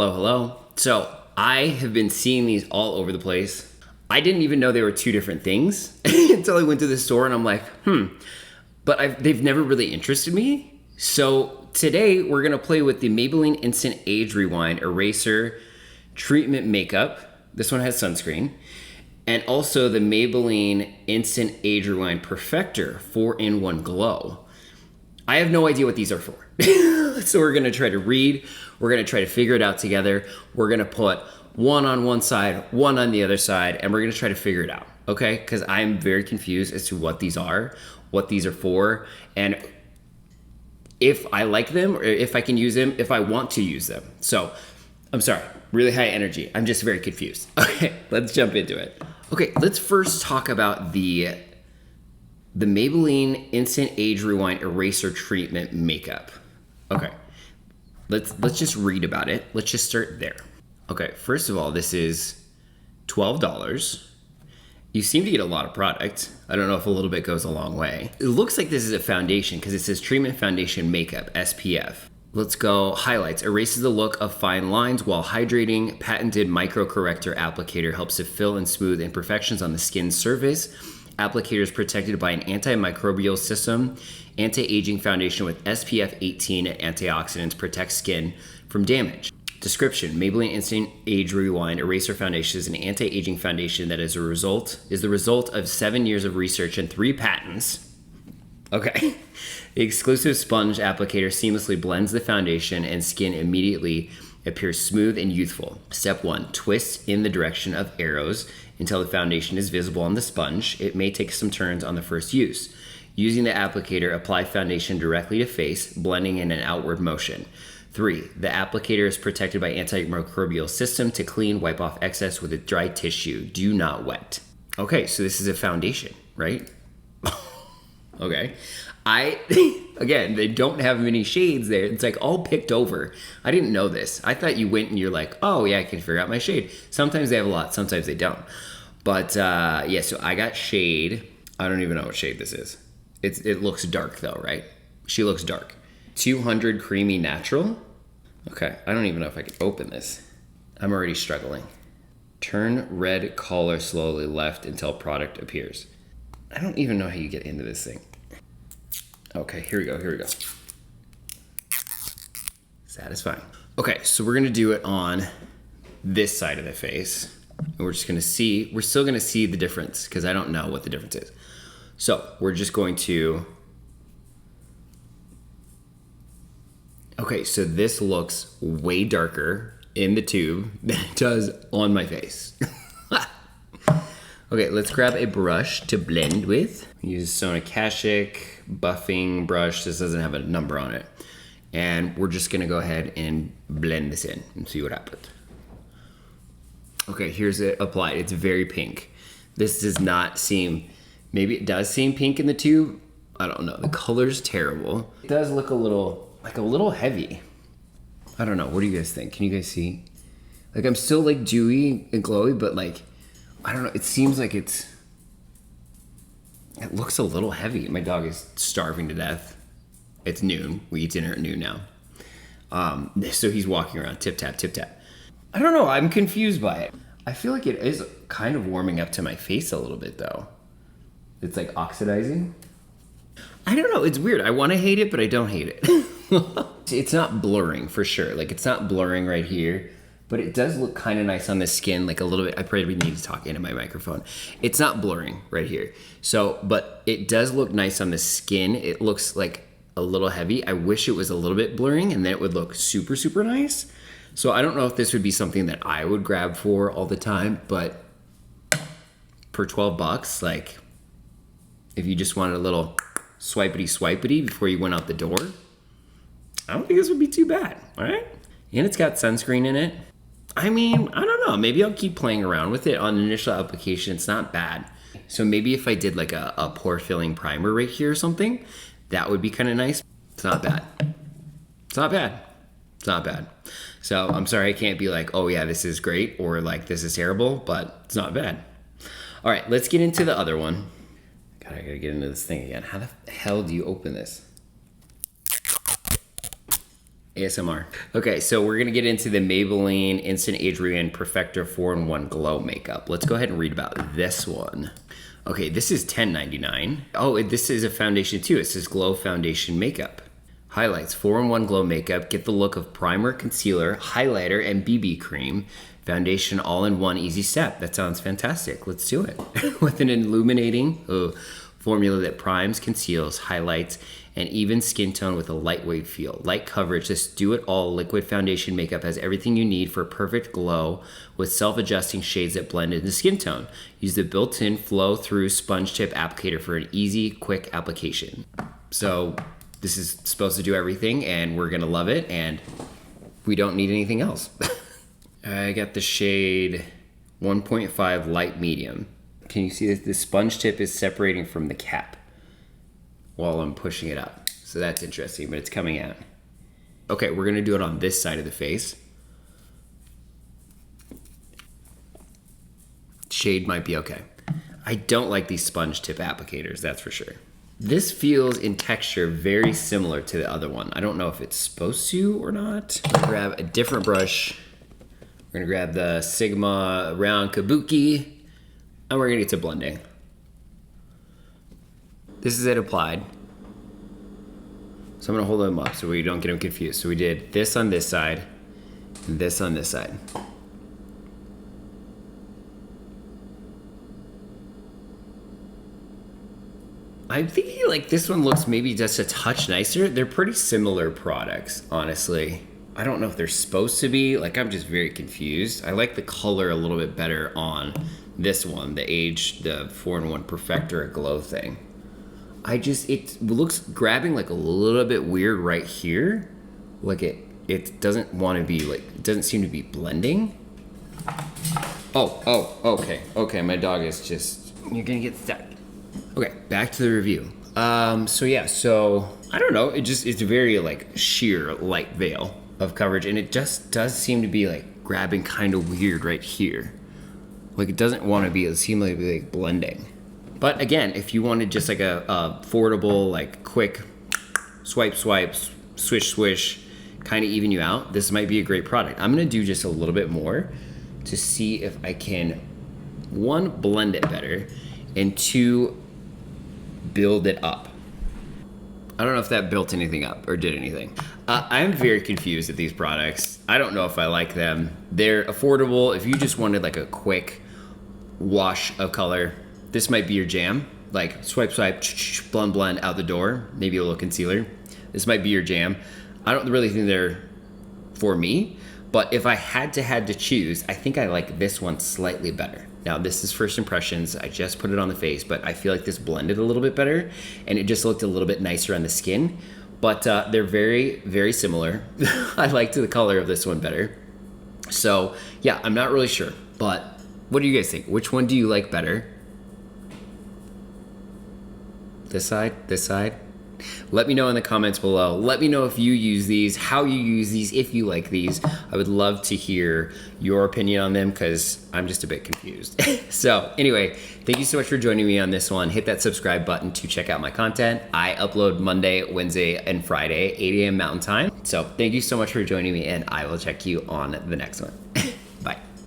Hello, hello. So I have been seeing these all over the place. I didn't even know they were two different things until I went to the store and I'm like, but they've never really interested me. So today we're gonna play with the Maybelline Instant Age Rewind Eraser Treatment Makeup. This one has sunscreen. And also the Maybelline Instant Age Rewind Perfector 4-in-1 Glow. I have no idea what these are for. So we're gonna try to read, we're gonna try to figure it out together. We're gonna put one on one side, one on the other side, and we're gonna try to figure it out, okay? Because I'm very confused as to what these are for, and if I like them, or if I can use them, if I want to use them. So, I'm sorry, really high energy. I'm just very confused. Okay, let's jump into it. Okay, let's first talk about the Maybelline Instant Age Rewind Eraser Treatment Makeup. Okay, let's just read about it. Let's just start there. Okay, first of all, this is $12. You seem to get a lot of product. I don't know if a little bit goes a long way. It looks like this is a foundation because it says Treatment Foundation Makeup, SPF. Let's go highlights. Erases the look of fine lines while hydrating. Patented micro corrector applicator helps to fill and smooth imperfections on the skin surface. Applicator is protected by an antimicrobial system. Anti-aging foundation with SPF 18 and antioxidants protects skin from damage. Description: Maybelline Instant Age Rewind Eraser Foundation is an anti-aging foundation that is the result of 7 years of research and 3 patents. Okay. The exclusive sponge applicator seamlessly blends the foundation and skin immediately appears smooth and youthful. Step 1. Twist in the direction of arrows until the foundation is visible on the sponge. It may take some turns on the first use. Using the applicator, apply foundation directly to face, blending in an outward motion. 3. The applicator is protected by antimicrobial system to clean, wipe off excess with a dry tissue. Do not wet. Okay, so this is a foundation, right? Okay. Again, they don't have many shades there. It's like all picked over. I didn't know this. I thought you went and you're like, oh yeah, I can figure out my shade. Sometimes they have a lot, sometimes they don't. But yeah, so I got shade. I don't even know what shade this is. It looks dark though, right? She looks dark. 200 Creamy Natural. Okay, I don't even know if I can open this. I'm already struggling. Turn red color slowly left until product appears. I don't even know how you get into this thing. Okay, here we go. Satisfying. Okay, so we're gonna do it on this side of the face. And we're still gonna see the difference because I don't know what the difference is. So we're just going to, okay, so this looks way darker in the tube than it does on my face. Okay, let's grab a brush to blend with. Use Sona Kashik buffing brush. This doesn't have a number on it. And we're just gonna go ahead and blend this in and see what happens. Okay, here's it applied. It's very pink. This does not seem, maybe it does seem pink in the tube. I don't know, the color's terrible. It does look a little heavy. I don't know, what do you guys think? Can you guys see? Like I'm still like dewy and glowy, but like, I don't know, it seems like it looks a little heavy. My dog is starving to death. It's noon. We eat dinner at noon now. So he's walking around tip tap. I don't know, I'm confused by it. I feel like it is kind of warming up to my face a little bit though. It's like oxidizing. I don't know, it's weird. I want to hate it, but I don't hate it. It's not blurring for sure. Like it's not blurring right here. But it does look kind of nice on the skin, like a little bit. I probably need to talk into my microphone. It's not blurring right here. So, but it does look nice on the skin. It looks like a little heavy. I wish it was a little bit blurring and then it would look super, super nice. So I don't know if this would be something that I would grab for all the time, but for 12 bucks, like if you just wanted a little swipety before you went out the door, I don't think this would be too bad, all right? And it's got sunscreen in it. I mean, I don't know. Maybe I'll keep playing around with it on initial application. It's not bad. So maybe if I did like a pore filling primer right here or something, that would be kind of nice. It's not bad. So I'm sorry I can't be like, oh yeah, this is great or like this is terrible, but it's not bad. All right, let's get into the other one. God, I gotta get into this thing again. How the hell do you open this? ASMR. Okay, so we're gonna get into the Maybelline Instant Age Ruin Perfector 4-in-1 Glow Makeup. Let's go ahead and read about this one. Okay, this is $10.99. Oh, this is a foundation too. It says Glow Foundation Makeup. Highlights, 4-in-1 Glow Makeup. Get the look of primer, concealer, highlighter, and BB cream. Foundation all in one easy step. That sounds fantastic. Let's do it. With an illuminating formula that primes, conceals, highlights, and even skin tone with a lightweight feel. Light coverage, this do-it-all liquid foundation makeup has everything you need for perfect glow with self-adjusting shades that blend into skin tone. Use the built-in flow-through sponge tip applicator for an easy, quick application. So this is supposed to do everything, and we're gonna love it, and we don't need anything else. I got the shade 1.5 light medium. Can you see that the sponge tip is separating from the cap while I'm pushing it up? So that's interesting, but it's coming out. Okay, we're gonna do it on this side of the face. Shade might be okay. I don't like these sponge tip applicators, that's for sure. This feels in texture very similar to the other one. I don't know if it's supposed to or not. Grab a different brush. We're gonna grab the Sigma round kabuki, and we're gonna get to blending. This is it applied. So I'm gonna hold them up so we don't get them confused. So we did this on this side, and this on this side. I'm thinking like this one looks maybe just a touch nicer. They're pretty similar products, honestly. I don't know if they're supposed to be, like I'm just very confused. I like the color a little bit better on this one, the 4-in-1 Perfector Glow thing. It looks grabbing like a little bit weird right here. Like it doesn't want to be like, it doesn't seem to be blending. Okay, my dog is just, you're gonna get stuck. Okay, back to the review. So I don't know, it's very like sheer light veil of coverage, and it just does seem to be like grabbing kind of weird right here. Like it doesn't want to be, it seems like be like blending. But again, if you wanted just like a affordable, like quick swipe, swish, kind of even you out, this might be a great product. I'm gonna do just a little bit more to see if I can, 1, blend it better, and 2, build it up. I don't know if that built anything up or did anything. I'm very confused at these products. I don't know if I like them. They're affordable. If you just wanted like a quick wash of color, this might be your jam. Like swipe, blend out the door. Maybe a little concealer. This might be your jam. I don't really think they're for me, but if I had to choose, I think I like this one slightly better. Now this is first impressions, I just put it on the face, but I feel like this blended a little bit better and it just looked a little bit nicer on the skin, but they're very, very similar. I liked the color of this one better. So yeah, I'm not really sure, but what do you guys think? Which one do you like better? This side, this side? Let me know in the comments below. Let me know if you use these, how you use these, if you like these. I would love to hear your opinion on them because I'm just a bit confused. So anyway, thank you so much for joining me on this one. Hit that subscribe button to check out my content. I upload Monday, Wednesday, and Friday, 8 a.m. Mountain Time. So thank you so much for joining me, and I will check you on the next one.